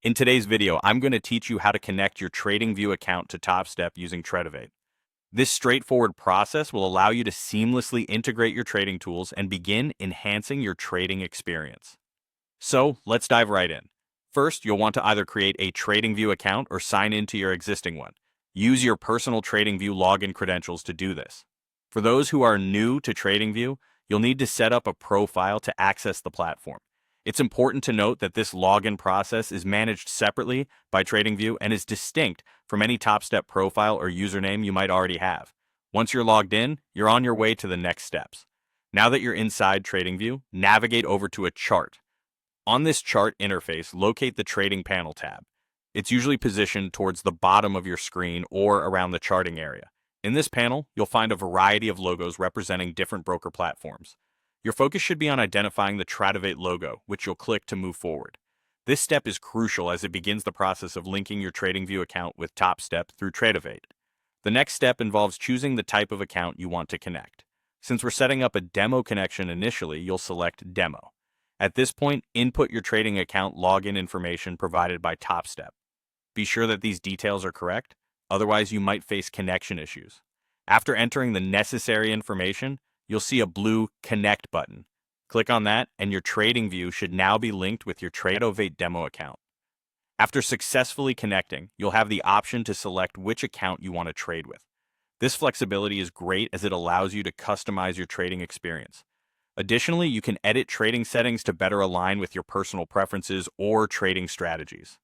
In today's video, I'm going to teach you how to connect your TradingView account to Topstep using Tradivate. This straightforward process will allow you to seamlessly integrate your trading tools and begin enhancing your trading experience. So, let's dive right in. First, you'll want to either create a TradingView account or sign into your existing one. Use your personal TradingView login credentials to do this. For those who are new to TradingView, you'll need to set up a profile to access the platform. It's important to note that this login process is managed separately by TradingView and is distinct from any Topstep profile or username you might already have. Once you're logged in, you're on your way to the next steps. Now that you're inside TradingView, navigate over to a chart. On this chart interface, locate the Trading Panel tab. It's usually positioned towards the bottom of your screen or around the charting area. In this panel, you'll find a variety of logos representing different broker platforms. Your focus should be on identifying the Tradivate logo, which you'll click to move forward. This step is crucial as it begins the process of linking your TradingView account with Topstep through Tradivate. The next step involves choosing the type of account you want to connect. Since we're setting up a demo connection initially, you'll select Demo. At this point, input your trading account login information provided by Topstep. Be sure that these details are correct, otherwise you might face connection issues. After entering the necessary information, you'll see a blue Connect button. Click on that, and your TradingView should now be linked with your Tradivate demo account. After successfully connecting, you'll have the option to select which account you want to trade with. This flexibility is great as it allows you to customize your trading experience. Additionally, you can edit trading settings to better align with your personal preferences or trading strategies.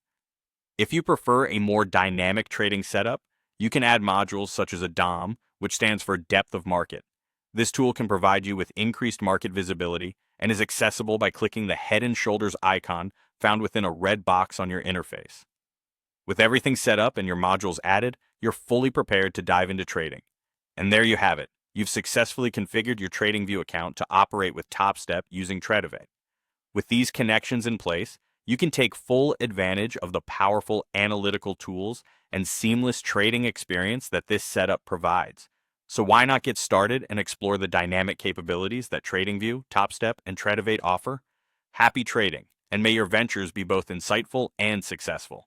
If you prefer a more dynamic trading setup, you can add modules such as a DOM, which stands for Depth of Market. This tool can provide you with increased market visibility and is accessible by clicking the Head and Shoulders icon found within a red box on your interface. With everything set up and your modules added, you're fully prepared to dive into trading. And there you have it. You've successfully configured your TradingView account to operate with Topstep using Tradivate. With these connections in place, you can take full advantage of the powerful analytical tools and seamless trading experience that this setup provides. So why not get started and explore the dynamic capabilities that TradingView, Topstep, and Tradivate offer? Happy trading, and may your ventures be both insightful and successful.